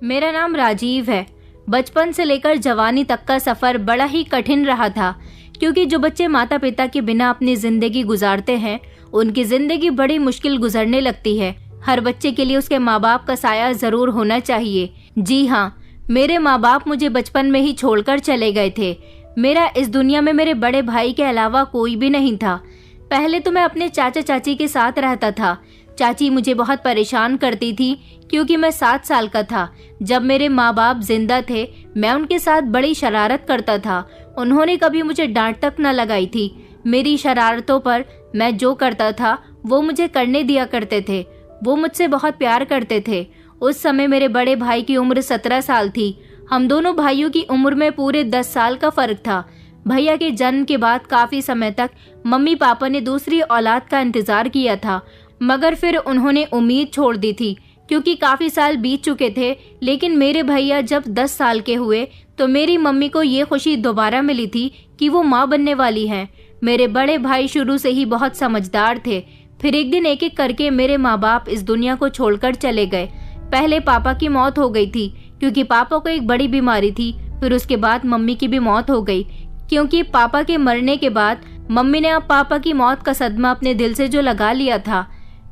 मेरा नाम राजीव है। बचपन से लेकर जवानी तक का सफ़र बड़ा ही कठिन रहा था, क्योंकि जो बच्चे माता पिता के बिना अपनी ज़िंदगी गुजारते हैं उनकी ज़िंदगी बड़ी मुश्किल गुजरने लगती है। हर बच्चे के लिए उसके माँ बाप का साया ज़रूर होना चाहिए। जी हाँ, मेरे माँ बाप मुझे बचपन में ही छोड़कर चले गए थे। मेरा इस दुनिया में मेरे बड़े भाई के अलावा कोई भी नहीं था। पहले तो मैं अपने चाचा चाची के साथ रहता था। चाची मुझे बहुत परेशान करती थी क्योंकि मैं 7 साल का था। जब मेरे माँ बाप जिंदा थे मैं उनके साथ बड़ी शरारत करता था। उन्होंने कभी मुझे डांट तक न लगाई थी। मेरी शरारतों पर मैं जो करता था वो मुझे करने दिया करते थे। वो मुझसे बहुत प्यार करते थे। उस समय मेरे बड़े भाई की उम्र 17 साल थी। हम दोनों भाइयों की उम्र में पूरे 10 साल का फर्क था। भैया के जन्म के बाद काफ़ी समय तक मम्मी पापा ने दूसरी औलाद का इंतज़ार किया था, मगर फिर उन्होंने उम्मीद छोड़ दी थी क्योंकि काफ़ी साल बीत चुके थे। लेकिन मेरे भैया जब 10 साल के हुए तो मेरी मम्मी को ये खुशी दोबारा मिली थी कि वो माँ बनने वाली हैं। मेरे बड़े भाई शुरू से ही बहुत समझदार थे। फिर एक दिन एक एक करके मेरे माँ बाप इस दुनिया को छोड़कर चले गए। पहले पापा की मौत हो गई थी क्योंकि पापा को एक बड़ी बीमारी थी। फिर उसके बाद मम्मी की भी मौत हो गई क्योंकि पापा के मरने के बाद मम्मी ने अब पापा की मौत का सदमा अपने दिल से जो लगा लिया था।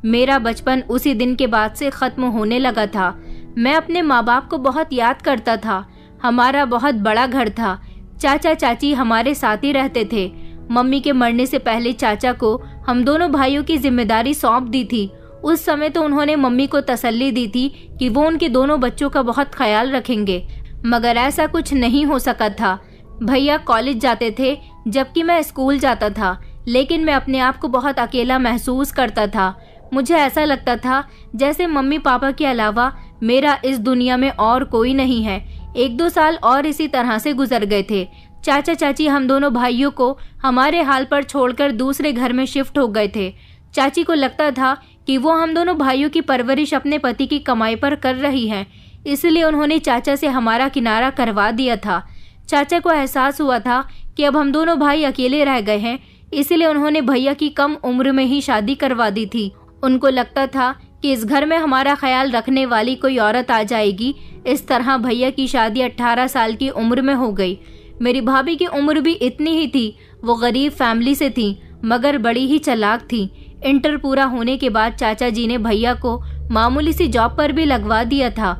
मेरा बचपन उसी दिन के बाद से ख़त्म होने लगा था। मैं अपने माँ बाप को बहुत याद करता था। हमारा बहुत बड़ा घर था। चाचा चाची हमारे साथ ही रहते थे। मम्मी के मरने से पहले चाचा को हम दोनों भाइयों की जिम्मेदारी सौंप दी थी। उस समय तो उन्होंने मम्मी को तसल्ली दी थी कि वो उनके दोनों बच्चों का बहुत ख्याल रखेंगे, मगर ऐसा कुछ नहीं हो सका था। भैया कॉलेज जाते थे जबकि मैं स्कूल जाता था, लेकिन मैं अपने आप को बहुत अकेला महसूस करता था। मुझे ऐसा लगता था जैसे मम्मी पापा के अलावा मेरा इस दुनिया में और कोई नहीं है। 1-2 साल और इसी तरह से गुजर गए थे। चाचा चाची हम दोनों भाइयों को हमारे हाल पर छोड़कर दूसरे घर में शिफ्ट हो गए थे। चाची को लगता था कि वो हम दोनों भाइयों की परवरिश अपने पति की कमाई पर कर रही हैं, इसलिए उन्होंने चाचा से हमारा किनारा करवा दिया था। चाचा को एहसास हुआ था कि अब हम दोनों भाई अकेले रह गए हैं, इसलिए उन्होंने भैया की कम उम्र में ही शादी करवा दी थी। उनको लगता था कि इस घर में हमारा ख्याल रखने वाली कोई औरत आ जाएगी। इस तरह भैया की शादी 18 साल की उम्र में हो गई। मेरी भाभी की उम्र भी इतनी ही थी। वो गरीब फैमिली से थी, मगर बड़ी ही चालाक थी। इंटर पूरा होने के बाद चाचा जी ने भैया को मामूली सी जॉब पर भी लगवा दिया था।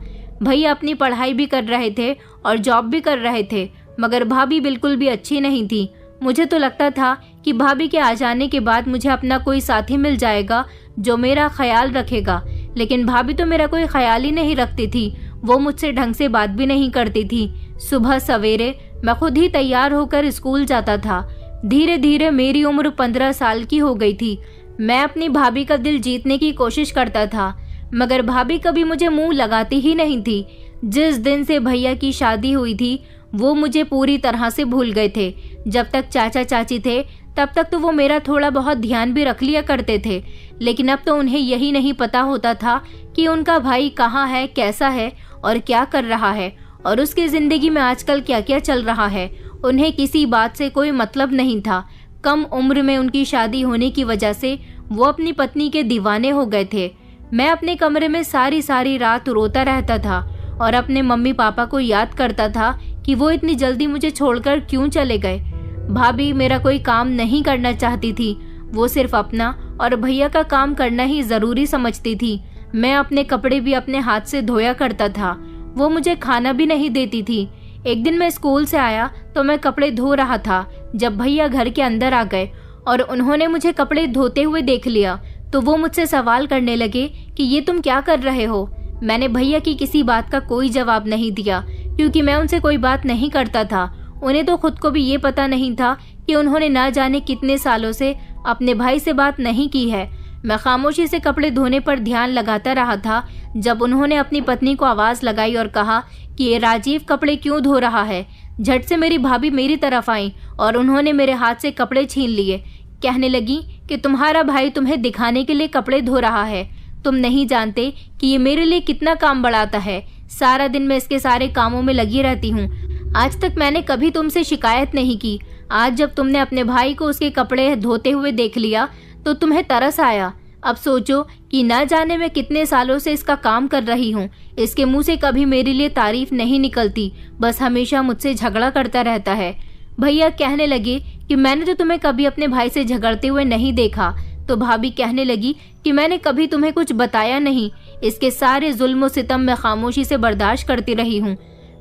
भैया अपनी पढ़ाई भी कर रहे थे और जॉब भी कर रहे थे, मगर भाभी बिल्कुल भी अच्छी नहीं थी। मुझे तो लगता था कि भाभी के आ जाने के बाद मुझे अपना कोई साथी मिल जाएगा जो मेरा ख्याल रखेगा, लेकिन भाभी तो मेरा कोई ख्याल ही नहीं रखती थी। वो मुझसे ढंग से बात भी नहीं करती थी। सुबह सवेरे मैं खुद ही तैयार होकर स्कूल जाता था। धीरे धीरे मेरी उम्र 15 साल की हो गई थी। मैं अपनी भाभी का दिल जीतने की कोशिश करता था, मगर भाभी कभी मुझे मुंह लगाती ही नहीं थी। जिस दिन से भैया की शादी हुई थी वो मुझे पूरी तरह से भूल गए थे। जब तक चाचा चाची थे तब तक तो वो मेरा थोड़ा बहुत ध्यान भी रख लिया करते थे, लेकिन अब तो उन्हें यही नहीं पता होता था कि उनका भाई कहाँ है, कैसा है और क्या कर रहा है, और उसकी ज़िंदगी में आजकल क्या क्या चल रहा है। उन्हें किसी बात से कोई मतलब नहीं था। कम उम्र में उनकी शादी होने की वजह से वो अपनी पत्नी के दीवाने हो गए थे। मैं अपने कमरे में सारी रात रोता रहता था और अपने मम्मी पापा को याद करता था कि वो इतनी जल्दी मुझे छोड़कर क्यों चले गए। भाभी मेरा कोई काम नहीं करना चाहती थी। वो सिर्फ अपना और भैया का काम करना ही ज़रूरी समझती थी। मैं अपने कपड़े भी अपने हाथ से धोया करता था। वो मुझे खाना भी नहीं देती थी। एक दिन मैं स्कूल से आया तो मैं कपड़े धो रहा था जब भैया घर के अंदर आ गए और उन्होंने मुझे कपड़े धोते हुए देख लिया तो वो मुझसे सवाल करने लगे कि ये तुम क्या कर रहे हो। मैंने भैया की किसी बात का कोई जवाब नहीं दिया क्योंकि मैं उनसे कोई बात नहीं करता था। उन्हें तो खुद को भी ये पता नहीं था कि उन्होंने ना जाने कितने सालों से अपने भाई से बात नहीं की है। मैं खामोशी से कपड़े धोने पर ध्यान लगाता रहा था जब उन्होंने अपनी पत्नी को आवाज़ लगाई और कहा कि ये राजीव कपड़े क्यों धो रहा है। झट से मेरी भाभी मेरी तरफ आई और उन्होंने मेरे हाथ से कपड़े छीन लिए। कहने लगी कि तुम्हारा भाई तुम्हें दिखाने के लिए कपड़े धो रहा है। तुम नहीं जानते कि ये मेरे लिए कितना काम बढ़ाता है। सारा दिन मैं इसके सारे कामों में लगी रहती हूँ। आज तक मैंने कभी तुमसे शिकायत नहीं की। आज जब तुमने अपने भाई को उसके कपड़े धोते हुए देख लिया तो तुम्हें तरस आया। अब सोचो कि ना जाने मैं कितने सालों से इसका काम कर रही हूँ। इसके मुंह से कभी मेरे लिए तारीफ नहीं निकलती, बस हमेशा मुझसे झगड़ा करता रहता है। भैया कहने लगे कि मैंने तो तुम्हें कभी अपने भाई से झगड़ते हुए नहीं देखा। तो भाभी कहने लगी कि मैंने कभी तुम्हें कुछ बताया नहीं, इसके सारे जुल्म सितम मैं खामोशी से बर्दाश्त करती रही हूँ।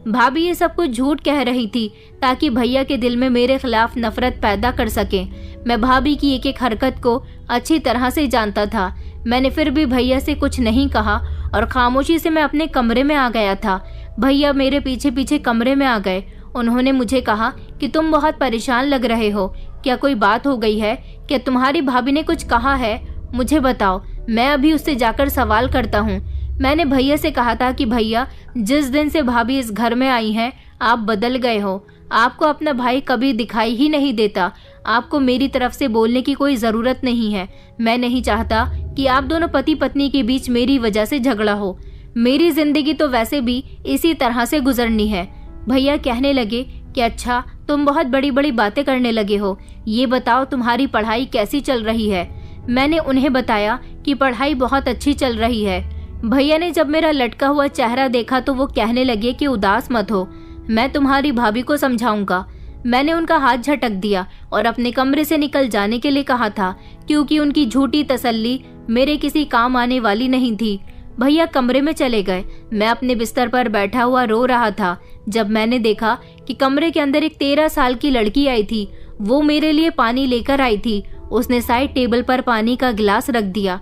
भाभी ये सब कुछ झूठ कह रही थी ताकि भैया के दिल में मेरे खिलाफ नफरत पैदा कर सके। मैं भाभी की एक एक हरकत को अच्छी तरह से जानता था। मैंने फिर भी भैया से कुछ नहीं कहा और खामोशी से मैं अपने कमरे में आ गया था। भैया मेरे पीछे पीछे कमरे में आ गए। उन्होंने मुझे कहा कि तुम बहुत परेशान लग रहे हो, क्या कोई बात हो गई है? क्या तुम्हारी भाभी ने कुछ कहा है? मुझे बताओ, मैं अभी उससे जाकर सवाल करता हूँ। मैंने भैया से कहा था कि भैया, जिस दिन से भाभी इस घर में आई हैं आप बदल गए हो। आपको अपना भाई कभी दिखाई ही नहीं देता। आपको मेरी तरफ से बोलने की कोई ज़रूरत नहीं है। मैं नहीं चाहता कि आप दोनों पति पत्नी के बीच मेरी वजह से झगड़ा हो। मेरी जिंदगी तो वैसे भी इसी तरह से गुजरनी है। भैया कहने लगे कि अच्छा, तुम बहुत बड़ी बड़ी बातें करने लगे हो। ये बताओ तुम्हारी पढ़ाई कैसी चल रही है? मैंने उन्हें बताया कि पढ़ाई बहुत अच्छी चल रही है। भैया ने जब मेरा लटका हुआ चेहरा देखा तो वो कहने लगे कि उदास मत हो, मैं तुम्हारी भाभी को समझाऊंगा। मैंने उनका हाथ झटक दिया और अपने कमरे से निकल जाने के लिए कहा था, क्योंकि उनकी झूठी तसल्ली मेरे किसी काम आने वाली नहीं थी। भैया कमरे में चले गए। मैं अपने बिस्तर पर बैठा हुआ रो रहा था जब मैंने देखा कि कमरे के अंदर एक 13 साल की लड़की आई थी। वो मेरे लिए पानी लेकर आई थी। उसने साइड टेबल पर पानी का गिलास रख दिया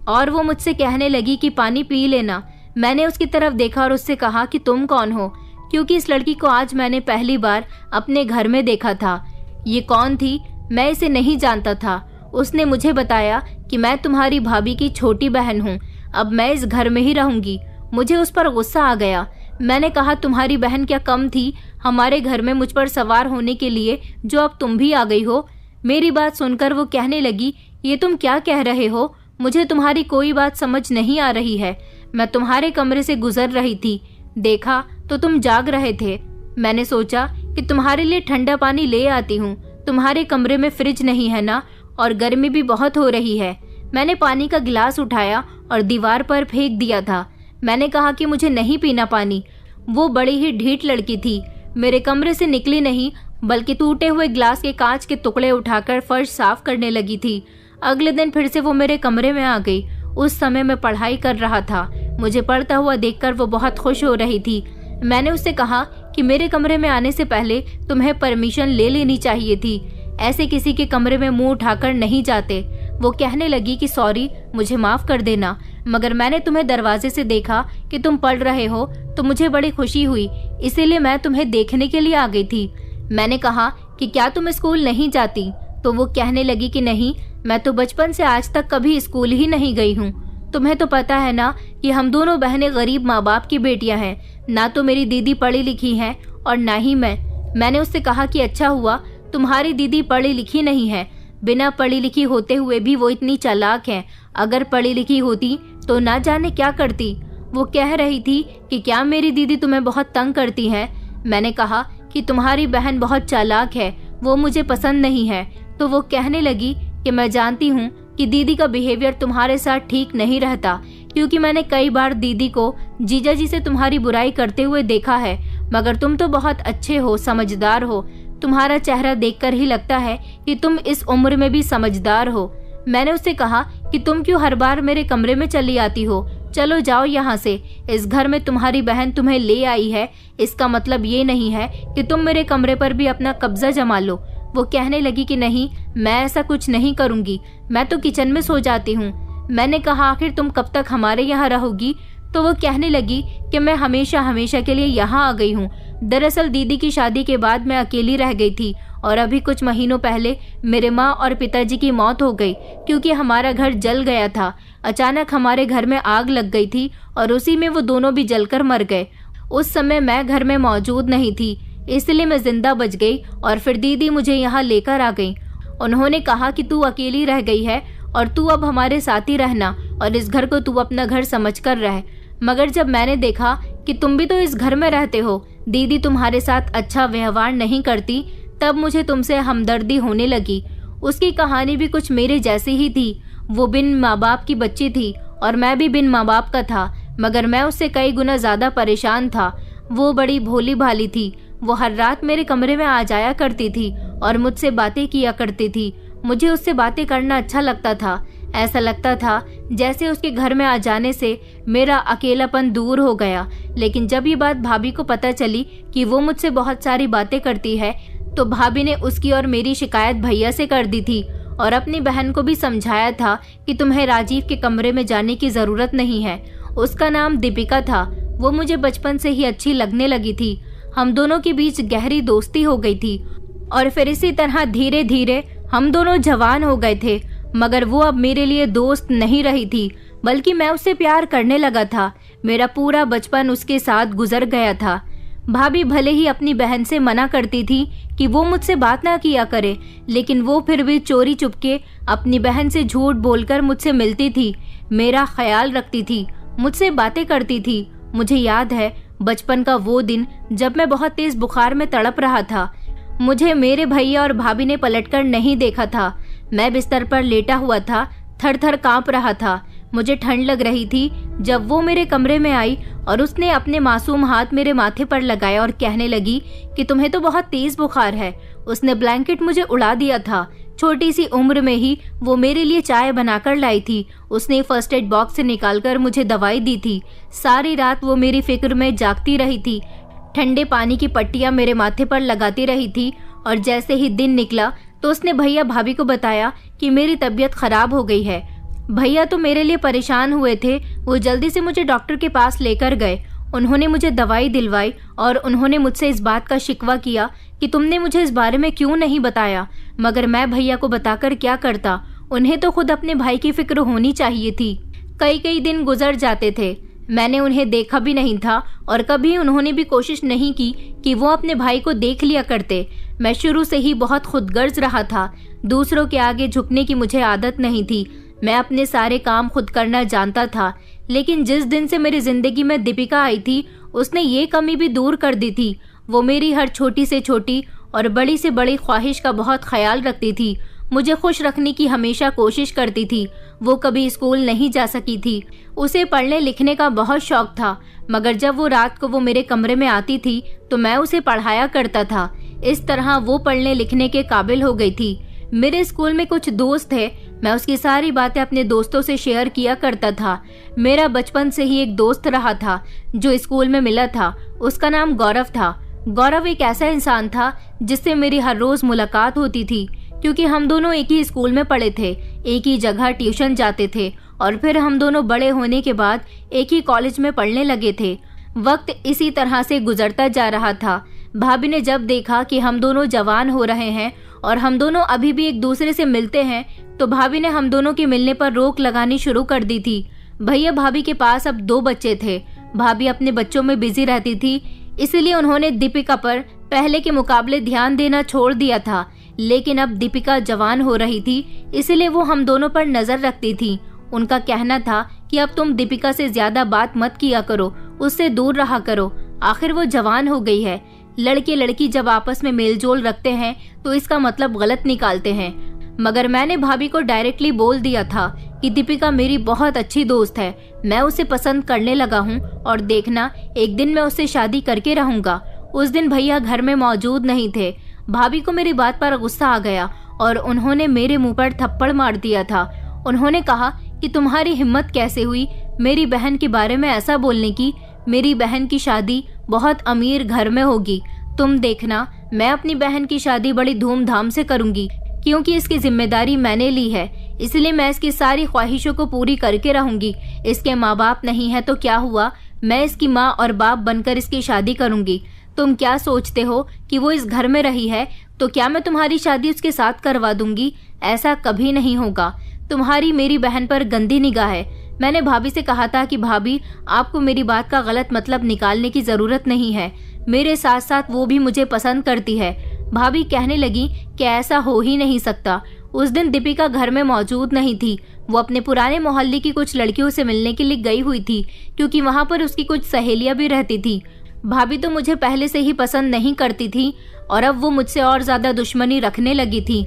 और वो मुझसे कहने लगी कि पानी पी लेना। मैंने उसकी तरफ देखा और उससे कहा कि तुम कौन हो, क्योंकि इस लड़की को आज मैंने पहली बार अपने घर में देखा था। ये कौन थी? मैं इसे नहीं जानता था। उसने मुझे बताया कि मैं तुम्हारी भाभी की छोटी बहन हूँ, अब मैं इस घर में ही रहूंगी। मुझे उस पर गुस्सा आ गया। मैंने कहा, तुम्हारी बहन क्या कम थी हमारे घर में मुझ पर सवार होने के लिए, जो अब तुम भी आ गई हो? मेरी बात सुनकर वो कहने लगी, ये तुम क्या कह रहे हो? मुझे तुम्हारी कोई बात समझ नहीं आ रही है। मैं तुम्हारे कमरे से गुजर रही थी, देखा तो तुम जाग रहे थे। मैंने सोचा कि तुम्हारे लिए ठंडा पानी ले आती हूँ। तुम्हारे कमरे में फ्रिज नहीं है ना, और गर्मी भी बहुत हो रही है। मैंने पानी का गिलास उठाया और दीवार पर फेंक दिया था। मैंने कहा कि मुझे नहीं पीना पानी। वो बड़ी ही ढीठ लड़की थी। मेरे कमरे से निकली नहीं, बल्कि टूटे हुए ग्लास के कांच के टुकड़े उठाकर फर्श साफ करने लगी थी। अगले दिन फिर से वो मेरे कमरे में आ गई। उस समय मैं पढ़ाई कर रहा था। मुझे पढ़ता हुआ देखकर वो बहुत खुश हो रही थी। मैंने उससे कहा कि मेरे कमरे में आने से पहले तुम्हें परमिशन ले लेनी चाहिए थी। ऐसे किसी के कमरे में मुंह उठाकर नहीं जाते। वो कहने लगी कि सॉरी, मुझे माफ कर देना, मगर मैंने तुम्हें दरवाजे से देखा कि तुम पढ़ रहे हो तो मुझे बड़ी खुशी हुई, इसीलिए मैं तुम्हें देखने के लिए आ गई थी। मैंने कहा कि क्या तुम स्कूल नहीं जाती? तो वो कहने लगी कि नहीं, मैं तो बचपन से आज तक कभी स्कूल ही नहीं गई हूँ। तुम्हें तो पता है ना कि हम दोनों बहनें गरीब माँ बाप की बेटियां हैं। ना तो मेरी दीदी पढ़ी लिखी है और ना ही मैं। मैंने उससे कहा कि अच्छा हुआ तुम्हारी दीदी पढ़ी लिखी नहीं है। बिना पढ़ी लिखी होते हुए भी वो इतनी चालाक है। अगर पढ़ी लिखी होती तो ना जाने क्या करती। वो कह रही थी कि क्या मेरी दीदी तुम्हें बहुत तंग करती है? मैंने कहा कि तुम्हारी बहन बहुत चालाक है, वो मुझे पसंद नहीं है। तो वो कहने लगी कि मैं जानती हूँ कि दीदी का बिहेवियर तुम्हारे साथ ठीक नहीं रहता, क्योंकि मैंने कई बार दीदी को जीजा जी से तुम्हारी बुराई करते हुए देखा है, मगर तुम तो बहुत अच्छे हो, समझदार हो। तुम्हारा चेहरा देखकर ही लगता है कि तुम इस उम्र में भी समझदार हो। मैंने उससे कहा कि तुम क्यों हर बार मेरे कमरे में चली आती हो? चलो जाओ यहाँ से। इस घर में तुम्हारी बहन तुम्हें ले आई है, इसका मतलब ये नहीं है कि तुम मेरे कमरे पर भी अपना कब्जा जमा लो। वो कहने लगी कि नहीं, मैं ऐसा कुछ नहीं करूँगी, मैं तो किचन में सो जाती हूँ। मैंने कहा आखिर तुम कब तक हमारे यहाँ रहोगी? तो वो कहने लगी कि मैं हमेशा हमेशा के लिए यहाँ आ गई हूँ। दरअसल दीदी की शादी के बाद मैं अकेली रह गई थी और अभी कुछ महीनों पहले मेरे माँ और पिताजी की मौत हो गई, क्योंकि हमारा घर जल गया था। अचानक हमारे घर में आग लग गई थी और उसी में वो दोनों भी जलकर मर गए। उस समय मैं घर में मौजूद नहीं थी, इसलिए मैं जिंदा बच गई और फिर दीदी मुझे यहाँ लेकर आ गई। उन्होंने कहा कि तू अकेली रह गई है और तू अब हमारे साथ ही रहना और इस घर को तू अपना घर समझकर रह। मगर जब मैंने देखा कि तुम भी तो इस घर में रहते हो, दीदी तुम्हारे साथ अच्छा व्यवहार नहीं करती, तब मुझे तुमसे हमदर्दी होने लगी। उसकी कहानी भी कुछ मेरे जैसी ही थी। वो बिन माँ बाप की बच्ची थी और मैं भी बिन माँ बाप का था, मगर मैं उससे कई गुना ज़्यादा परेशान था। वो बड़ी भोली भाली थी। वो हर रात मेरे कमरे में आ जाया करती थी और मुझसे बातें किया करती थी। मुझे उससे बातें करना अच्छा लगता था। ऐसा लगता था जैसे उसके घर में आ जाने से मेरा अकेलापन दूर हो गया। लेकिन जब ये बात भाभी को पता चली कि वो मुझसे बहुत सारी बातें करती है, तो भाभी ने उसकी और मेरी शिकायत भैया से कर दी थी और अपनी बहन को भी समझाया था कि तुम्हें राजीव के कमरे में जाने की ज़रूरत नहीं है। उसका नाम दीपिका था। वो मुझे बचपन से ही अच्छी लगने लगी थी। हम दोनों के बीच गहरी दोस्ती हो गई थी और फिर इसी तरह धीरे धीरे हम दोनों जवान हो गए थे। मगर वो अब मेरे लिए दोस्त नहीं रही थी, बल्कि मैं उससे प्यार करने लगा था। मेरा पूरा बचपन उसके साथ गुजर गया था। भाभी भले ही अपनी बहन से मना करती थी कि वो मुझसे बात ना किया करे, लेकिन वो फिर भी चोरी चुपके अपनी बहन से झूठ बोलकर मुझसे मिलती थी, मेरा ख्याल रखती थी, मुझसे बातें करती थी। मुझे याद है बचपन का वो दिन जब मैं बहुत तेज बुखार में तड़प रहा था। मुझे मेरे भैया और भाभी ने पलटकर नहीं देखा था। मैं बिस्तर पर लेटा हुआ था, थर थर कांप रहा था। मुझे ठंड लग रही थी जब वो मेरे कमरे में आई और उसने अपने मासूम हाथ मेरे माथे पर लगाया और कहने लगी कि तुम्हें तो बहुत तेज बुखार है। उसने ब्लैंकेट मुझे उड़ा दिया था। छोटी सी उम्र में ही वो मेरे लिए चाय बनाकर लाई थी। उसने फर्स्ट एड बॉक्स से निकालकर मुझे दवाई दी थी। सारी रात वो मेरी फिक्र में जागती रही थी, ठंडे पानी की पट्टियां मेरे माथे पर लगाती रही थी। और जैसे ही दिन निकला तो उसने भैया भाभी को बताया कि मेरी तबीयत खराब हो गई है। भैया तो मेरे लिए परेशान हुए थे। वो जल्दी से मुझे डॉक्टर के पास लेकर गए। उन्होंने मुझे दवाई दिलवाई और उन्होंने मुझसे इस बात का शिकवा किया कि तुमने मुझे इस बारे में क्यों नहीं बताया। मगर मैं भैया को बताकर क्या करता, उन्हें तो खुद अपने भाई की फिक्र होनी चाहिए थी। कई कई दिन गुजर जाते थे, मैंने उन्हें देखा भी नहीं था और कभी उन्होंने भी कोशिश नहीं की कि वो अपने भाई को देख लिया करते। मैं शुरू से ही बहुत खुदगर्ज रहा था। दूसरों के आगे झुकने की मुझे आदत नहीं थी। मैं अपने सारे काम खुद करना जानता था। लेकिन जिस दिन से मेरी जिंदगी में दीपिका आई थी, उसने ये कमी भी दूर कर दी थी। वो मेरी हर छोटी से छोटी और बड़ी से बड़ी ख्वाहिश का बहुत ख्याल रखती थी। मुझे खुश रखने की हमेशा कोशिश करती थी। वो कभी स्कूल नहीं जा सकी थी। उसे पढ़ने लिखने का बहुत शौक था, मगर जब वो रात को मेरे कमरे में आती थी तो मैं उसे पढ़ाया करता था। इस तरह वो पढ़ने लिखने के काबिल हो गई थी। मेरे स्कूल में कुछ दोस्त है, मैं उसकी सारी बातें अपने दोस्तों से शेयर किया करता था। मेरा बचपन से ही एक दोस्त रहा था जो स्कूल में मिला था। उसका नाम गौरव था। गौरव एक ऐसा इंसान था जिससे मेरी हर रोज मुलाकात होती थी, क्योंकि हम दोनों एक ही स्कूल में पढ़े थे, एक ही जगह ट्यूशन जाते थे और फिर हम दोनों बड़े होने के बाद एक ही कॉलेज में पढ़ने लगे थे। वक्त इसी तरह से गुजरता जा रहा था। भाभी ने जब देखा कि हम दोनों जवान हो रहे हैं और हम दोनों अभी भी एक दूसरे से मिलते हैं, तो भाभी ने हम दोनों के मिलने पर रोक लगानी शुरू कर दी थी। भैया भाभी के पास अब 2 बच्चे थे। भाभी अपने बच्चों में बिजी रहती थी, इसलिए उन्होंने दीपिका पर पहले के मुकाबले ध्यान देना छोड़ दिया था। लेकिन अब दीपिका जवान हो रही थी, इसलिए वो हम दोनों पर नजर रखती थी। उनका कहना था कि अब तुम दीपिका से ज्यादा बात मत किया करो, उससे दूर रहा करो, आखिर वो जवान हो गई है। लड़के लड़की जब आपस में मेलजोल रखते हैं तो इसका मतलब गलत निकालते हैं। मगर मैंने भाभी को डायरेक्टली बोल दिया था कि दीपिका मेरी बहुत अच्छी दोस्त है, मैं उसे पसंद करने लगा हूँ और देखना एक दिन मैं उससे शादी करके रहूंगा। उस दिन भैया घर में मौजूद नहीं थे। भाभी को मेरी बात पर गुस्सा आ गया और उन्होंने मेरे मुंह पर थप्पड़ मार दिया था। उन्होंने कहा कि तुम्हारी हिम्मत कैसे हुई मेरी बहन के बारे में ऐसा बोलने की। मेरी बहन की शादी बहुत अमीर घर में होगी। तुम देखना, मैं अपनी बहन की शादी बड़ी धूमधाम से करूंगी, क्योंकि इसकी जिम्मेदारी मैंने ली है, इसलिए मैं इसकी सारी ख्वाहिशों को पूरी करके रहूंगी। इसके माँ बाप नहीं है तो क्या हुआ, मैं इसकी माँ और बाप बनकर इसकी शादी करूंगी। तुम क्या सोचते हो कि वो इस घर में रही है तो क्या मैं तुम्हारी शादी उसके साथ करवा दूंगी? ऐसा कभी नहीं होगा। तुम्हारी मेरी बहन पर गंदी निगाह है। मैंने भाभी से कहा था कि भाभी, आपको मेरी बात का गलत मतलब निकालने की जरूरत नहीं है, मेरे साथ साथ वो भी मुझे पसंद करती है। भाभी कहने लगी कि ऐसा हो ही नहीं सकता। उस दिन दीपिका घर में मौजूद नहीं थी। वो अपने पुराने मोहल्ले की कुछ लड़कियों से मिलने के लिए गई हुई थी, क्योंकि वहाँ पर उसकी कुछ सहेलियां भी रहती थी। भाभी तो मुझे पहले से ही पसंद नहीं करती थी और अब वो मुझसे और ज्यादा दुश्मनी रखने लगी थी।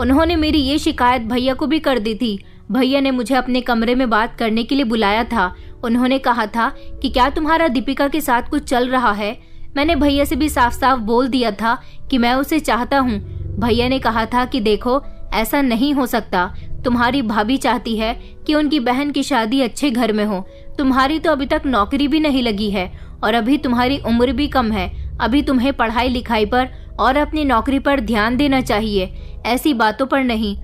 उन्होंने मेरी ये शिकायत भैया को भी कर दी थी। भैया ने मुझे अपने कमरे में बात करने के लिए बुलाया था। उन्होंने कहा था कि क्या तुम्हारा दीपिका के साथ कुछ चल रहा है। मैंने भैया से भी साफ साफ बोल दिया था कि मैं उसे चाहता हूँ। भैया ने कहा था कि देखो, ऐसा नहीं हो सकता। तुम्हारी भाभी चाहती है कि उनकी बहन की शादी अच्छे घर में हो। तुम्हारी तो अभी तक नौकरी भी नहीं लगी है और अभी तुम्हारी उम्र भी कम है। अभी तुम्हें पढ़ाई लिखाई पर और अपनी नौकरी पर ध्यान देना चाहिए, ऐसी बातों पर नहीं।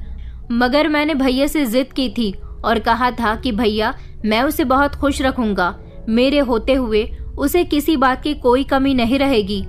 मगर मैंने भैया से जिद की थी और कहा था कि भैया, मैं उसे बहुत खुश रखूंगा। मेरे होते हुए उसे किसी बात की कोई कमी नहीं रहेगी।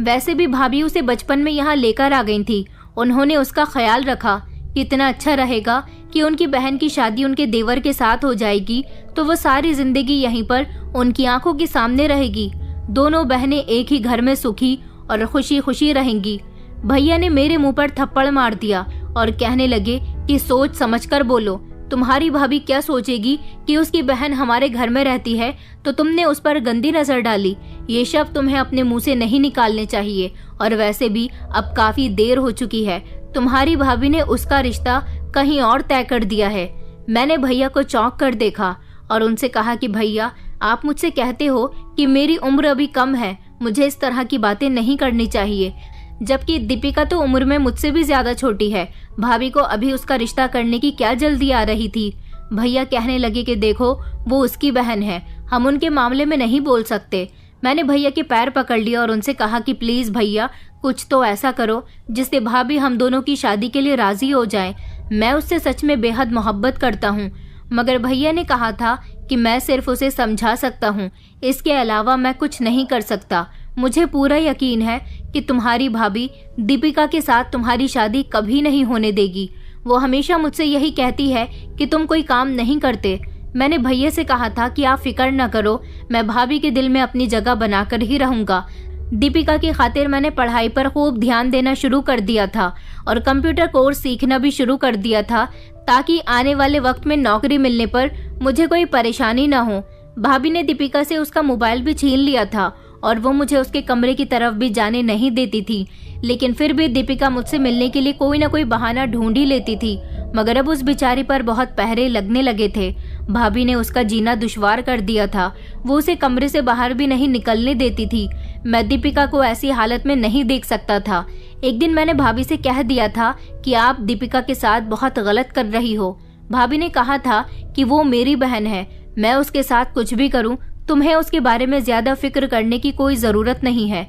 वैसे भी भाभी उसे बचपन में यहाँ लेकर आ गई थी। उन्होंने उसका ख्याल रखा। कितना अच्छा रहेगा कि उनकी बहन की शादी उनके देवर के साथ हो जाएगी तो वो सारी जिंदगी यहीं पर उनकी आंखों के सामने रहेगी। दोनों बहनें एक ही घर में सुखी और खुशी खुशी रहेंगी। भैया ने मेरे मुंह पर थप्पड़ मार दिया और कहने लगे कि सोच समझकर बोलो। तुम्हारी भाभी क्या सोचेगी कि उसकी बहन हमारे घर में रहती है तो तुमने उस पर गंदी नजर डाली। ये शब्द तुम्हें अपने मुंह से नहीं निकालने चाहिए। और वैसे भी अब काफी देर हो चुकी है। तुम्हारी भाभी ने उसका रिश्ता कहीं और तय कर दिया है। मैंने भैया को चौंक कर देखा और उनसे कहा कि भैया, आप मुझसे कहते हो कि मेरी उम्र अभी कम है, मुझे इस तरह की बातें नहीं करनी चाहिए। जबकि दीपिका तो उम्र में मुझसे भी ज्यादा छोटी है। भाभी को अभी उसका रिश्ता करने की क्या जल्दी आ रही थी। भैया कहने लगे कि देखो, वो उसकी बहन है, हम उनके मामले में नहीं बोल सकते। मैंने भैया के पैर पकड़ लिया और उनसे कहा कि प्लीज भैया, कुछ तो ऐसा करो जिससे भाभी हम दोनों की शादी के लिए राजी हो जाए। मैं उससे सच में बेहद मोहब्बत करता हूँ। मगर भैया ने कहा था कि मैं सिर्फ उसे समझा सकता हूँ, इसके अलावा मैं कुछ नहीं कर सकता। मुझे पूरा यकीन है कि तुम्हारी भाभी दीपिका के साथ तुम्हारी शादी कभी नहीं होने देगी। वो हमेशा मुझसे यही कहती है कि तुम कोई काम नहीं करते। मैंने भैया से कहा था कि आप फिक्र न करो, मैं भाभी के दिल में अपनी जगह बनाकर ही रहूंगा। दीपिका की खातिर मैंने पढ़ाई पर खूब ध्यान देना शुरू कर दिया था और कंप्यूटर कोर्स सीखना भी शुरू कर दिया था ताकि आने वाले वक्त में नौकरी मिलने पर मुझे कोई परेशानी न हो। भाभी ने दीपिका से उसका मोबाइल भी छीन लिया था और वो मुझे उसके कमरे की तरफ भी जाने नहीं देती थी। लेकिन फिर भी दीपिका मुझसे मिलने के लिए कोई ना कोई बहाना ढूंढ ही लेती थी। मगर अब उस बेचारी पर बहुत पहरे लगने लगे थे। भाभी ने उसका जीना दुश्वार कर दिया था। वो उसे कमरे से बाहर भी नहीं निकलने देती थी। मैं दीपिका को ऐसी हालत में नहीं देख सकता था। एक दिन मैंने भाभी से कह दिया था कि आप दीपिका के साथ बहुत गलत कर रही हो। भाभी ने कहा था कि वो मेरी बहन है, मैं उसके साथ कुछ भी करूं, तुम्हें उसके बारे में ज्यादा फिक्र करने की कोई जरूरत नहीं है।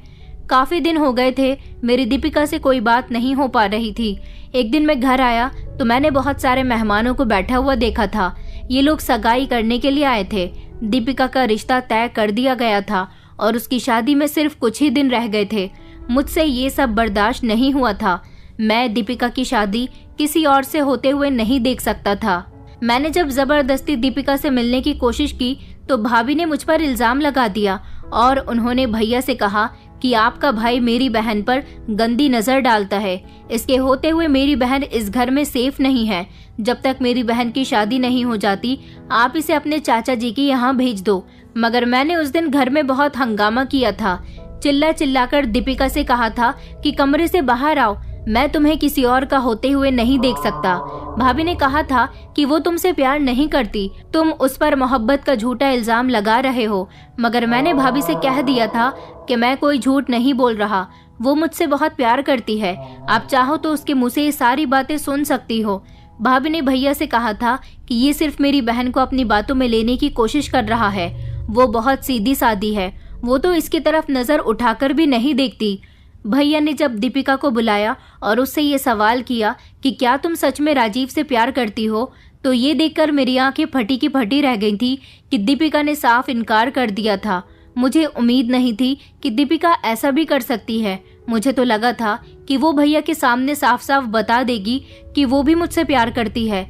काफी दिन हो गए थे मेरी दीपिका से कोई बात नहीं हो पा रही थी। एक दिन मैं घर आया तो मैंने बहुत सारे मेहमानों को बैठा हुआ देखा था। ये लोग सगाई करने के लिए आए थे। दीपिका का रिश्ता तय कर दिया गया था और उसकी शादी में सिर्फ कुछ ही दिन रह गए थे। मुझसे ये सब बर्दाश्त नहीं हुआ था। मैं दीपिका की शादी किसी और से होते हुए नहीं देख सकता था। मैंने जब जबरदस्ती दीपिका से मिलने की कोशिश की तो भाभी ने मुझ पर इल्जाम लगा दिया और उन्होंने भैया से कहा कि आपका भाई मेरी बहन पर गंदी नजर डालता है। इसके होते हुए मेरी बहन इस घर में सेफ नहीं है। जब तक मेरी बहन की शादी नहीं हो जाती आप इसे अपने चाचा जी के यहाँ भेज दो। मगर मैंने उस दिन घर में बहुत हंगामा किया था। चिल्ला चिल्लाकर दीपिका से कहा था कि कमरे से बाहर आओ, मैं तुम्हें किसी और का होते हुए नहीं देख सकता। भाभी ने कहा था कि वो तुमसे प्यार नहीं करती, तुम उस पर मोहब्बत का झूठा इल्जाम लगा रहे हो। मगर मैंने भाभी से कह दिया था कि मैं कोई झूठ नहीं बोल रहा, वो मुझसे बहुत प्यार करती है। आप चाहो तो उसके मुंह से ये सारी बातें सुन सकती हो। भाभी ने भैया से कहा था कि ये सिर्फ मेरी बहन को अपनी बातों में लेने की कोशिश कर रहा है। वो बहुत सीधी सादी है, वो तो इसकी तरफ नजर उठाकर भी नहीं देखती। भैया ने जब दीपिका को बुलाया और उससे ये सवाल किया कि क्या तुम सच में राजीव से प्यार करती हो, तो ये देखकर मेरी आंखें फटी की फटी रह गई थी कि दीपिका ने साफ इनकार कर दिया था। मुझे उम्मीद नहीं थी कि दीपिका ऐसा भी कर सकती है। मुझे तो लगा था कि वो भैया के सामने साफ साफ बता देगी कि वो भी मुझसे प्यार करती है,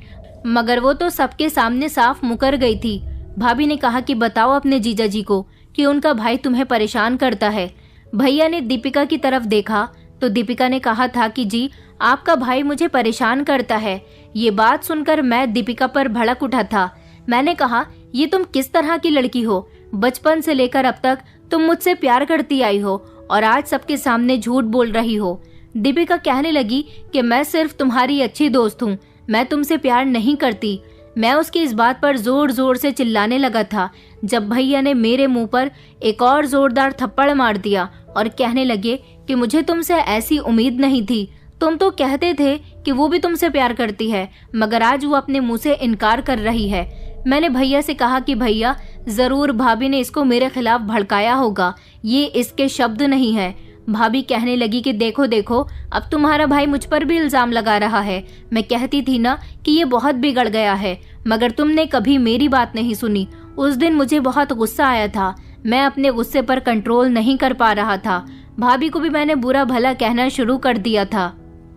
मगर वो तो सबके सामने साफ मुकर गई थी। भाभी ने कहा कि बताओ अपने जीजा जी को कि उनका भाई तुम्हें परेशान करता है। भैया ने दीपिका की तरफ देखा तो दीपिका ने कहा था कि जी, आपका भाई मुझे परेशान करता है। ये बात सुनकर मैं दीपिका पर भड़क उठा था। मैंने कहा, ये तुम किस तरह की लड़की हो? बचपन से लेकर अब तक तुम मुझसे प्यार करती आई हो और आज सबके सामने झूठ बोल रही हो। दीपिका कहने लगी कि मैं सिर्फ तुम्हारी अच्छी दोस्त हूँ, मैं तुमसे प्यार नहीं करती। मैं उसकी इस बात पर जोर जोर से चिल्लाने लगा था जब भैया ने मेरे मुंह पर एक और जोरदार थप्पड़ मार दिया और कहने लगे कि मुझे तुमसे ऐसी उम्मीद नहीं थी। तुम तो कहते थे कि वो भी तुमसे प्यार करती है, मगर आज वो अपने मुंह से इनकार कर रही है। मैंने भैया से कहा कि भैया जरूर भाभी ने इसको मेरे खिलाफ भड़काया होगा, ये इसके शब्द नहीं है। भाभी कहने लगी कि देखो देखो, अब तुम्हारा भाई मुझ पर भी इल्जाम लगा रहा है। मैं कहती थी ना कि ये बहुत बिगड़ गया है, मगर तुमने कभी मेरी बात नहीं सुनी। उस दिन मुझे बहुत गुस्सा आया था, मैं अपने गुस्से पर कंट्रोल नहीं कर पा रहा था। भाभी को भी मैंने बुरा भला कहना शुरू कर दिया था।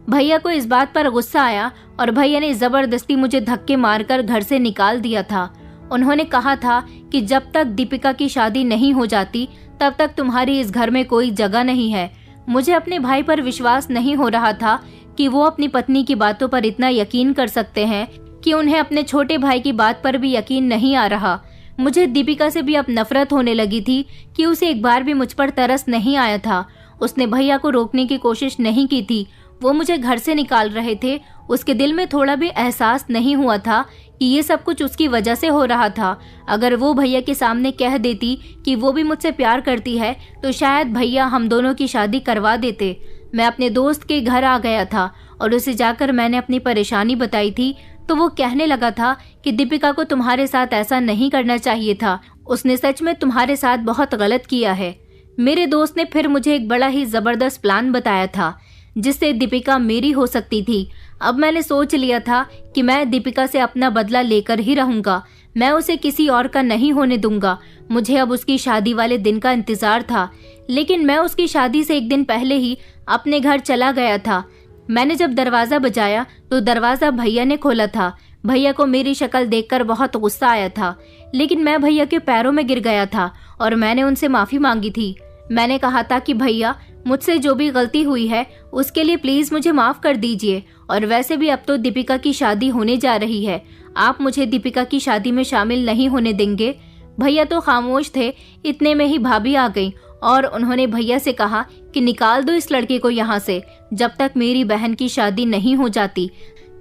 भैया को इस बात पर गुस्सा आया और भैया ने जबरदस्ती मुझे धक्के मारकर घर से निकाल दिया था। उन्होंने कहा था कि जब तक दीपिका की शादी नहीं हो जाती तब तक तुम्हारी इस घर में कोई जगह नहीं है। मुझे अपने भाई पर विश्वास नहीं हो रहा था कि वो अपनी पत्नी की बातों पर इतना यकीन कर सकते हैं कि उन्हें अपने छोटे भाई की बात पर भी यकीन नहीं आ रहा। मुझे दीपिका से भी अब नफरत होने लगी थी कि उसे एक बार भी मुझ पर तरस नहीं आया था। उसने भैया को रोकने की कोशिश नहीं की थी, वो मुझे घर से निकाल रहे थे। उसके दिल में थोड़ा भी एहसास नहीं हुआ था कि ये सब कुछ उसकी वजह से हो रहा था। अगर वो भैया के सामने कह देती कि वो भी मुझसे प्यार करती है तो शायद भैया हम दोनों की शादी करवा देते। मैं अपने दोस्त के घर आ गया था और उसे जाकर मैंने अपनी परेशानी बताई थी तो वो कहने लगा था कि दीपिका को तुम्हारे साथ ऐसा नहीं करना चाहिए था, उसने सच में तुम्हारे साथ बहुत गलत किया है। मेरे दोस्त ने फिर मुझे एक बड़ा ही जबरदस्त प्लान बताया था जिससे दीपिका मेरी हो सकती थी। अब मैंने सोच लिया था कि मैं दीपिका से अपना बदला लेकर ही रहूंगा, मैं उसे किसी और का नहीं होने दूंगा। मुझे अब उसकी शादी वाले दिन का इंतजार था, लेकिन मैं उसकी शादी से एक दिन पहले ही अपने घर चला गया था। मैंने जब दरवाजा बजाया तो दरवाजा भैया ने खोला था। भैया को मेरी शक्ल देखकर बहुत गुस्सा आया था, लेकिन मैं भैया के पैरों में गिर गया था और मैंने उनसे माफी मांगी थी। मैंने कहा था कि भैया मुझसे जो भी गलती हुई है उसके लिए प्लीज मुझे माफ कर दीजिए, और वैसे भी अब तो दीपिका की शादी होने जा रही है, आप मुझे दीपिका की शादी में शामिल नहीं होने देंगे। भैया तो खामोश थे, इतने में ही भाभी आ गई और उन्होंने भैया से कहा कि निकाल दो इस लड़के को यहाँ से, जब तक मेरी बहन की शादी नहीं हो जाती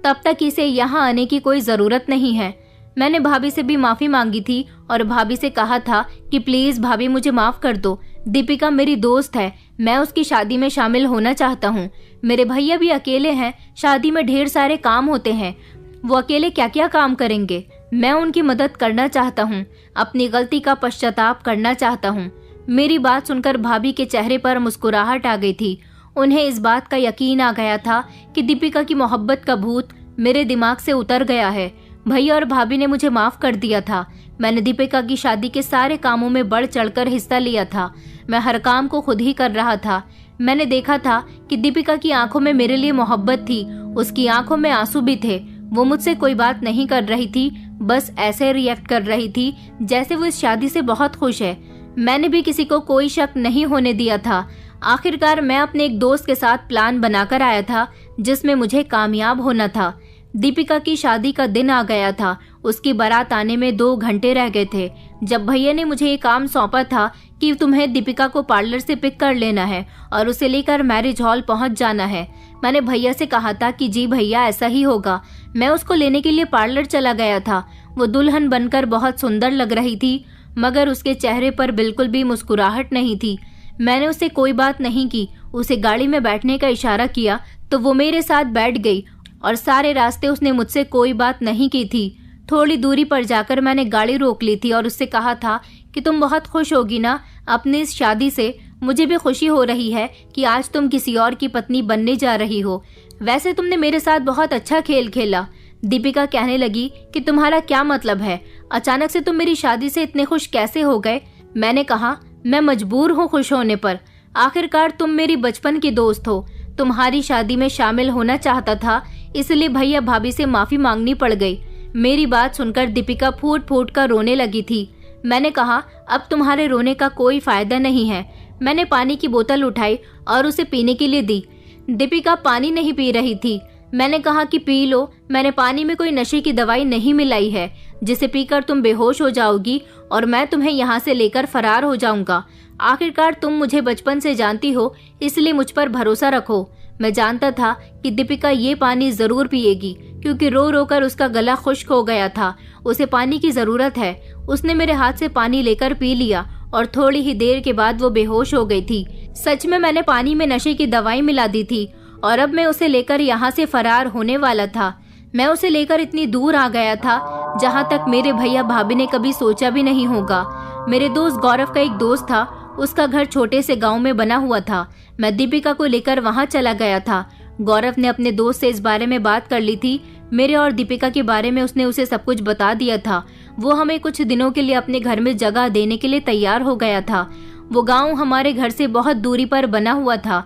तब तक इसे यहाँ आने की कोई जरूरत नहीं है। मैंने भाभी से भी माफी मांगी थी और भाभी से कहा था कि प्लीज भाभी मुझे माफ कर दो, दीपिका मेरी दोस्त है, मैं उसकी शादी में शामिल होना चाहता हूँ। मेरे भैया भी अकेले हैं, शादी में ढेर सारे काम होते हैं, वो अकेले क्या क्या काम करेंगे। मैं उनकी मदद करना चाहता हूँ, अपनी गलती का पश्चाताप करना चाहता हूँ। मेरी बात सुनकर भाभी के चेहरे पर मुस्कुराहट आ गई थी। उन्हें इस बात का यकीन आ गया था कि दीपिका की मोहब्बत का भूत मेरे दिमाग से उतर गया है। भैया और भाभी ने मुझे माफ कर दिया था। मैंने दीपिका की शादी के सारे कामों में बढ़ चढ़कर हिस्सा लिया था। मैं हर काम को खुद ही कर रहा था। मैंने देखा था कि दीपिका की आंखों में मेरे लिए मोहब्बत थी, उसकी आंखों में आंसू भी थे। वो मुझसे कोई बात नहीं कर रही थी, बस ऐसे रिएक्ट कर रही थी जैसे वो इस शादी से बहुत खुश है। मैंने भी किसी को कोई शक नहीं होने दिया था। आखिरकार मैं अपने एक दोस्त के साथ प्लान बनाकर आया था जिसमें मुझे कामयाब होना था। दीपिका की शादी का दिन आ गया था, उसकी बारात आने में 2 घंटे रह गए थे। जब भैया ने मुझे ये काम सौंपा था कि तुम्हें दीपिका को पार्लर से पिक कर लेना है और उसे लेकर मैरिज हॉल पहुंच जाना है, मैंने भैया से कहा था कि जी भैया ऐसा ही होगा। मैं उसको लेने के लिए पार्लर चला गया था। वो दुल्हन बनकर बहुत सुंदर लग रही थी, मगर उसके चेहरे पर बिल्कुल भी मुस्कुराहट नहीं थी। मैंने उससे कोई बात नहीं की, उसे गाड़ी में बैठने का इशारा किया तो वो मेरे साथ बैठ गई और सारे रास्ते उसने मुझसे कोई बात नहीं की थी। थोड़ी दूरी पर जाकर मैंने गाड़ी रोक ली थी और उससे कहा था कि तुम बहुत खुश होगी ना अपनी इस शादी से। मुझे भी खुशी हो रही है कि आज तुम किसी और की पत्नी बनने जा रही हो। वैसे तुमने मेरे साथ बहुत अच्छा खेल खेला। दीपिका कहने लगी कि तुम्हारा क्या मतलब है, अचानक से तुम मेरी शादी से इतने खुश कैसे हो गए। मैंने कहा मैं मजबूर हूँ खुश होने पर, आखिरकार तुम मेरी बचपन की दोस्त हो। तुम्हारी शादी में शामिल होना चाहता था, इसलिए भैया भाभी से माफी मांगनी पड़ गई। मेरी बात सुनकर दीपिका फूट फूट कर रोने लगी थी। मैंने कहा अब तुम्हारे रोने का कोई फायदा नहीं है। मैंने पानी की बोतल उठाई और उसे पीने के लिए दी। दीपिका पानी नहीं पी रही थी। मैंने कहा कि पी लो, मैंने पानी में कोई नशे की दवाई नहीं मिलाई है जिसे पीकर तुम बेहोश हो जाओगी और मैं तुम्हें यहाँ से लेकर फरार हो जाऊंगा। आखिरकार तुम मुझे बचपन से जानती हो, इसलिए मुझ पर भरोसा रखो। मैं जानता था कि दीपिका ये पानी जरूर पिएगी क्योंकि रो रो कर उसका गला खुश्क हो गया था। उसे पानी की जरूरत है। उसने मेरे हाथ से पानी लेकर पी लिया और थोड़ी ही देर के बाद वो बेहोश हो गई थी। सच में मैंने पानी में नशे की दवाई मिला दी थी और अब मैं उसे लेकर यहाँ से फरार होने वाला था। मैं उसे लेकर इतनी दूर आ गया था जहाँ तक मेरे भैया भाभी ने कभी सोचा भी नहीं होगा। मेरे दोस्त गौरव का एक दोस्त था, उसका घर छोटे से गांव में बना हुआ था। मैं दीपिका को लेकर वहां चला गया था। गौरव ने अपने दोस्त से इस बारे में बात कर ली थी। मेरे और दीपिका के बारे में उसने उसे सब कुछ बता दिया था। वो हमें कुछ दिनों के लिए अपने घर में जगह देने के लिए तैयार हो गया था। वो गाँव हमारे घर से बहुत दूरी पर बना हुआ था।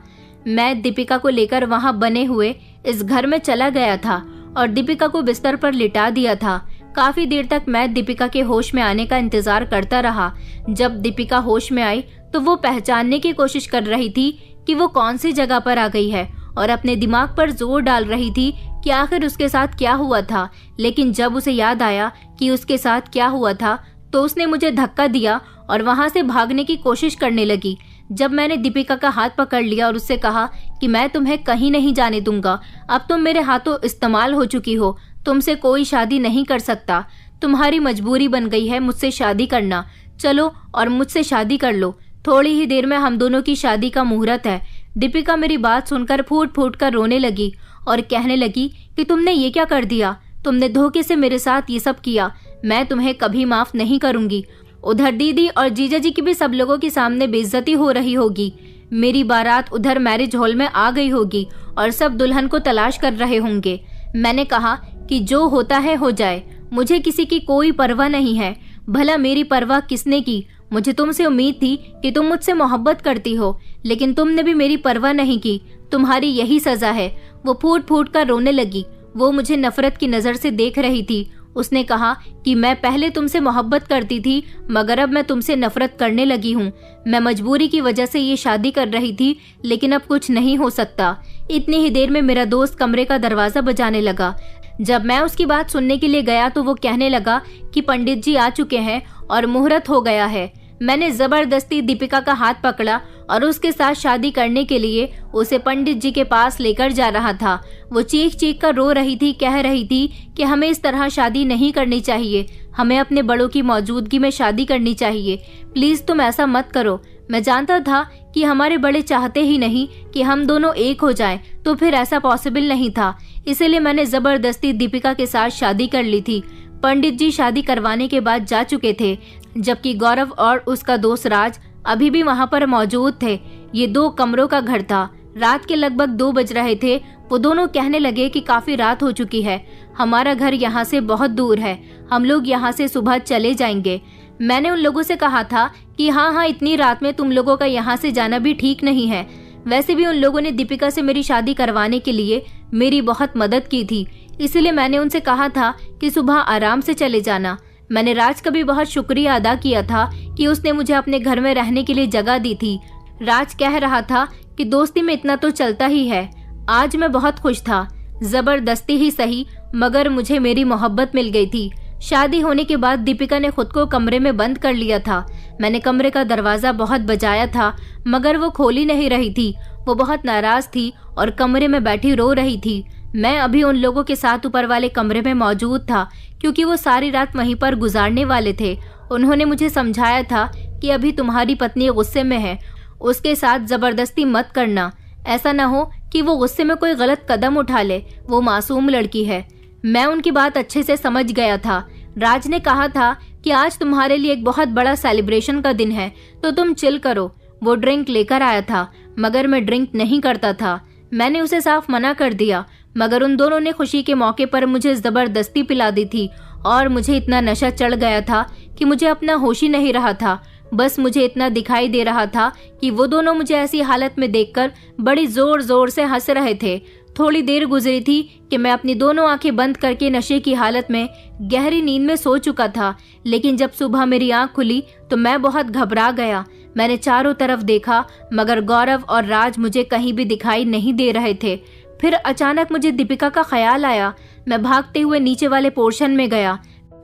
मैं दीपिका को लेकर वहां बने हुए इस घर में चला गया था और दीपिका को बिस्तर पर लिटा दिया था। काफी देर तक मैं दीपिका के होश में आने का इंतजार करता रहा। जब दीपिका होश में आई तो वो पहचानने की कोशिश कर रही थी कि वो कौन सी जगह पर आ गई है और अपने दिमाग पर जोर डाल रही थी कि आखिर उसके साथ क्या हुआ था। लेकिन जब उसे याद आया कि उसके साथ क्या हुआ था तो उसने मुझे धक्का दिया और वहां से भागने की कोशिश करने लगी। जब मैंने दीपिका का हाथ पकड़ लिया और उससे कहा कि मैं तुम्हें कहीं नहीं जाने दूंगा, अब तुम मेरे हाथों इस्तेमाल हो चुकी हो, तुमसे कोई शादी नहीं कर सकता, तुम्हारी मजबूरी बन गई है मुझसे शादी करना, चलो और मुझसे शादी कर लो, थोड़ी ही देर में हम दोनों की शादी का मुहूर्त है। दीपिका मेरी बात सुनकर फूट फूट कर रोने लगी और कहने लगी कि तुमने ये क्या कर दिया, तुमने धोखे से मेरे साथ ये सब किया, मैं तुम्हें कभी माफ नहीं करूंगी। उधर दीदी और जीजा जी की भी सब लोगों के सामने बेइज्जती हो रही होगी। मेरी बारात उधर मैरिज हॉल में आ गई होगी और सब दुल्हन को तलाश कर रहे होंगे। मैंने कहा कि जो होता है हो जाए, मुझे किसी की कोई परवाह नहीं है। भला मेरी परवाह किसने की? मुझे तुमसे उम्मीद थी कि तुम मुझसे मोहब्बत करती हो, लेकिन तुमने भी मेरी परवाह नहीं की। तुम्हारी यही सजा है। वो फूट फूट कर रोने लगी। वो मुझे नफरत की नजर से देख रही थी। उसने कहा कि मैं पहले तुमसे मोहब्बत करती थी मगर अब मैं तुमसे नफरत करने लगी हूँ। मैं मजबूरी की वजह से ये शादी कर रही थी, लेकिन अब कुछ नहीं हो सकता। इतनी ही देर में मेरा दोस्त कमरे का दरवाजा बजाने लगा। जब मैं उसकी बात सुनने के लिए गया तो वो कहने लगा कि पंडित जी आ चुके हैं और मुहूर्त हो गया है। मैंने जबरदस्ती दीपिका का हाथ पकड़ा और उसके साथ शादी करने के लिए उसे पंडित जी के पास लेकर जा रहा था। वो चीख चीख कर रो रही थी, कह रही थी कि हमें इस तरह शादी नहीं करनी चाहिए, हमें अपने बड़ों की मौजूदगी में शादी करनी चाहिए, प्लीज तुम ऐसा मत करो। मैं जानता था कि हमारे बड़े चाहते ही नहीं कि हम दोनों एक हो जाएं, तो फिर ऐसा पॉसिबल नहीं था। इसीलिए मैंने जबरदस्ती दीपिका के साथ शादी कर ली थी। पंडित जी शादी करवाने के बाद जा चुके थे, जबकि गौरव और उसका दोस्त राज अभी भी वहां पर मौजूद थे। ये 2 कमरों का घर था। रात के लगभग 2 बज रहे थे। वो दोनों कहने लगे कि काफी रात हो चुकी है, हमारा घर यहाँ से बहुत दूर है, हम लोग यहाँ से सुबह चले जाएंगे। मैंने उन लोगों से कहा था कि हाँ, इतनी रात में तुम लोगों का यहाँ से जाना भी ठीक नहीं है। वैसे भी उन लोगों ने दीपिका से मेरी शादी करवाने के लिए मेरी बहुत मदद की थी, इसलिए मैंने उनसे कहा था कि सुबह आराम से चले जाना। मैंने राज का भी बहुत शुक्रिया अदा किया था कि उसने मुझे अपने घर में रहने के लिए जगह दी थी। राज कह रहा था कि दोस्ती में इतना तो चलता ही है। आज मैं बहुत खुश था, जबरदस्ती ही सही, मगर मुझे मेरी मोहब्बत मिल गई थी। शादी होने के बाद दीपिका ने खुद को कमरे में बंद कर लिया था। मैंने कमरे का दरवाजा बहुत बजाया था, मगर वो खोल ही नहीं रही थी। वो बहुत नाराज थी और कमरे में बैठी रो रही थी। मैं अभी उन लोगों के साथ ऊपर वाले कमरे में मौजूद था, क्योंकि वो सारी रात वहीं पर गुजारने वाले थे। उन्होंने मुझे समझाया था कि अभी तुम्हारी पत्नी गुस्से में है, उसके साथ जबरदस्ती मत करना, ऐसा न हो कि वो गुस्से में कोई गलत कदम उठा ले, वो मासूम लड़की है। मैं उनकी बात अच्छे से समझ गया था। राज ने कहा था कि आज तुम्हारे लिए एक बहुत बड़ा सेलिब्रेशन का दिन है, तो तुम चिल करो। वो ड्रिंक लेकर आया था, मगर मैं ड्रिंक नहीं करता था। मैंने उसे साफ मना कर दिया, मगर उन दोनों ने खुशी के मौके पर मुझे जबरदस्ती पिला दी थी और मुझे इतना नशा चढ़ गया था कि मुझे अपना होश ही नहीं रहा था। बस मुझे इतना दिखाई दे रहा था कि वो दोनों मुझे ऐसी हालत में देखकर बड़ी जोर जोर से हंस रहे थे। थोड़ी देर गुजरी थी कि मैं अपनी दोनों आंखें बंद करके नशे की हालत में गहरी नींद में सो चुका था, लेकिन जब सुबह मेरी आंख खुली तो मैं बहुत घबरा गया। मैंने चारों तरफ देखा, मगर गौरव और राज मुझे कहीं भी दिखाई नहीं दे रहे थे। फिर अचानक मुझे दीपिका का ख्याल आया। मैं भागते हुए नीचे वाले पोर्शन में गया।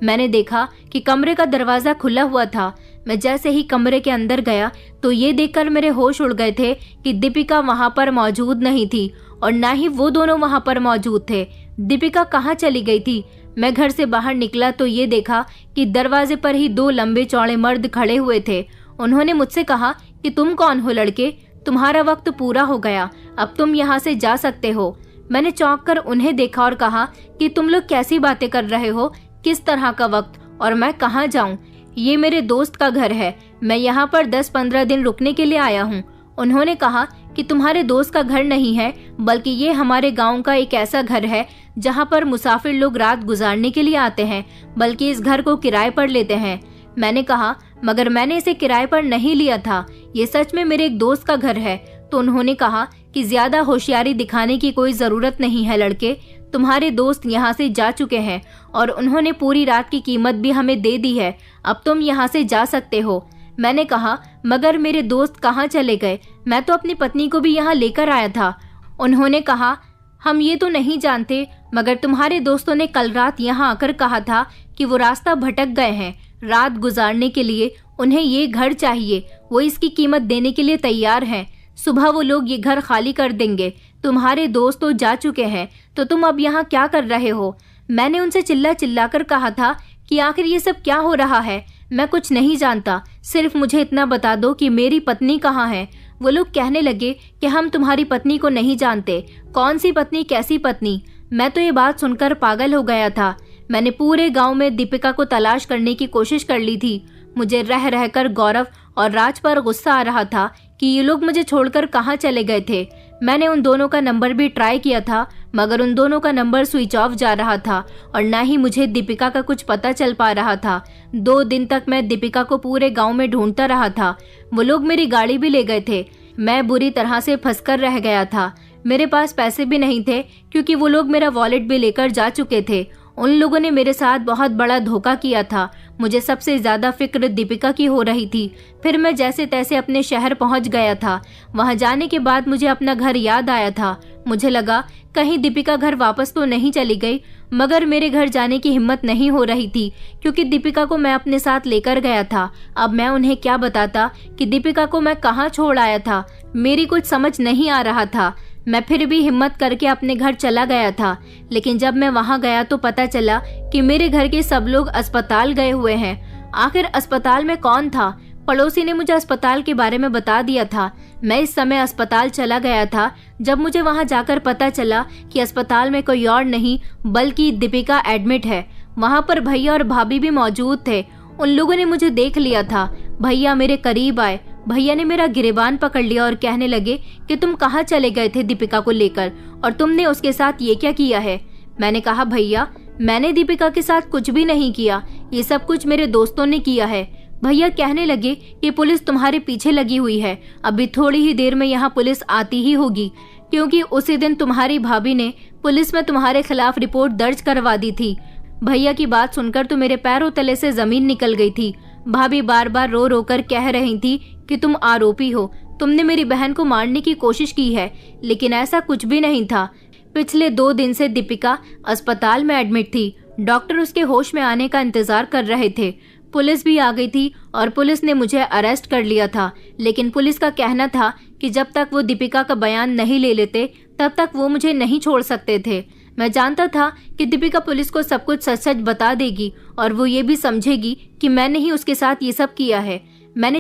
मैंने देखा कि कमरे का दरवाजा खुला हुआ था। मैं जैसे ही कमरे के अंदर गया तो ये देखकर मेरे होश उड़ गए थे कि दीपिका वहां पर मौजूद नहीं थी और ना ही वो दोनों वहां पर मौजूद थे। दीपिका कहाँ चली गई थी? मैं घर से बाहर निकला तो ये देखा कि दरवाजे पर ही 2 लंबे चौड़े मर्द खड़े हुए थे। उन्होंने मुझसे कहा कि तुम कौन हो लड़के, तुम्हारा वक्त पूरा हो गया, अब तुम यहाँ से जा सकते हो। मैंने चौंक कर उन्हें देखा और कहा कि तुम लोग कैसी बातें कर रहे हो, किस तरह का वक्त, और मैं कहाँ जाऊँ? ये मेरे दोस्त का घर है, मैं यहाँ पर 10-15 दिन रुकने के लिए आया हूँ। उन्होंने कहा कि तुम्हारे दोस्त का घर नहीं है, बल्कि ये हमारे गांव का एक ऐसा घर है जहाँ पर मुसाफिर लोग रात गुजारने के लिए आते हैं, बल्कि इस घर को किराए पर लेते हैं। मैंने कहा मगर मैंने इसे किराए पर नहीं लिया था, ये सच में मेरे एक दोस्त का घर है। तो उन्होंने कहा कि ज्यादा होशियारी दिखाने की कोई जरूरत नहीं है लड़के, तुम्हारे दोस्त यहाँ से जा चुके हैं और उन्होंने पूरी रात की कीमत भी हमें दे दी है, अब तुम यहाँ से जा सकते हो। मैंने कहा मगर मेरे दोस्त कहाँ चले गए, मैं तो अपनी पत्नी को भी यहाँ लेकर आया था। उन्होंने कहा हम ये तो नहीं जानते, मगर तुम्हारे दोस्तों ने कल रात यहाँ आकर कहा था कि वो रास्ता भटक गए हैं, रात गुजारने के लिए उन्हें ये घर चाहिए, वो इसकी कीमत देने के लिए तैयार हैं। सुबह वो लोग ये घर खाली कर देंगे। तुम्हारे दोस्त तो जा चुके हैं, तो तुम अब यहाँ क्या कर रहे हो? मैंने उनसे चिल्ला चिल्ला कर कहा था कि आखिर ये सब क्या हो रहा है, मैं कुछ नहीं जानता, सिर्फ मुझे इतना बता दो कि मेरी पत्नी कहाँ है। वो लोग कहने लगे कि हम तुम्हारी पत्नी को नहीं जानते। कौन सी पत्नी, कैसी पत्नी? मैं तो ये बात सुनकर पागल हो गया था। मैंने पूरे गांव में दीपिका को तलाश करने की कोशिश कर ली थी। मुझे रह रहकर गौरव और राज पर गुस्सा आ रहा था कि ये लोग मुझे छोड़कर कहाँ चले गए थे। मैंने उन दोनों का नंबर भी ट्राई किया था, मगर उन दोनों का नंबर स्विच ऑफ जा रहा था और ना ही मुझे दीपिका का कुछ पता चल पा रहा था। 2 दिन तक मैं दीपिका को पूरे गांव में ढूंढता रहा था। वो लोग मेरी गाड़ी भी ले गए थे। मैं बुरी तरह से फंसकर रह गया था। मेरे पास पैसे भी नहीं थे क्योंकि वो लोग मेरा वॉलेट भी लेकर जा चुके थे। उन लोगों ने मेरे साथ बहुत बड़ा धोखा किया था। मुझे सबसे ज्यादा फिक्र दीपिका की हो रही थी। फिर मैं जैसे तैसे अपने शहर पहुंच गया था। वहां जाने के बाद मुझे अपना घर याद आया था। मुझे लगा कहीं दीपिका घर वापस तो नहीं चली गई, मगर मेरे घर जाने की हिम्मत नहीं हो रही थी क्योंकि दीपिका को मैं अपने साथ लेकर गया था। अब मैं उन्हें क्या बताता कि दीपिका को मैं कहाँ छोड़ आया था? मेरी कुछ समझ नहीं आ रहा था। मैं फिर भी हिम्मत करके अपने घर चला गया था, लेकिन जब मैं वहां गया तो पता चला कि मेरे घर के सब लोग अस्पताल गए हुए हैं। आखिर अस्पताल में कौन था? पड़ोसी ने मुझे अस्पताल के बारे में बता दिया था। मैं इस समय अस्पताल चला गया था जब मुझे वहां जाकर पता चला कि अस्पताल में कोई और नहीं बल्कि दीपिका एडमिट है। वहां पर भैया और भाभी भी मौजूद थे। उन लोगों ने मुझे देख लिया था। भैया मेरे करीब आए। भैया ने मेरा गिरेबान पकड़ लिया और कहने लगे कि तुम कहाँ चले गए थे दीपिका को लेकर, और तुमने उसके साथ ये क्या किया है? मैंने कहा भैया मैंने दीपिका के साथ कुछ भी नहीं किया, ये सब कुछ मेरे दोस्तों ने किया है। भैया कहने लगे कि पुलिस तुम्हारे पीछे लगी हुई है, अभी थोड़ी ही देर में यहाँ पुलिस आती ही होगी, क्योंकि उसी दिन तुम्हारी भाभी ने पुलिस में तुम्हारे खिलाफ रिपोर्ट दर्ज करवा दी थी। भैया की बात सुनकर तो मेरे पैरों तले से जमीन निकल गई थी। भाभी बार बार रो रो कर कह रही थी कि तुम आरोपी हो, तुमने मेरी बहन को मारने की कोशिश की है, लेकिन ऐसा कुछ भी नहीं था। पिछले 2 दिन से दीपिका अस्पताल में एडमिट थी। डॉक्टर उसके होश में आने का इंतजार कर रहे थे। पुलिस भी आ गई थी और पुलिस ने मुझे अरेस्ट कर लिया था, लेकिन पुलिस का कहना था कि जब तक वो दीपिका का बयान नहीं ले लेते तब तक वो मुझे नहीं छोड़ सकते थे। मैं जानता था कि दीपिका पुलिस को सब कुछ सच सच बता देगी और वो ये भी समझेगी कि मैंने ही उसके साथ ये सब किया है। मैंने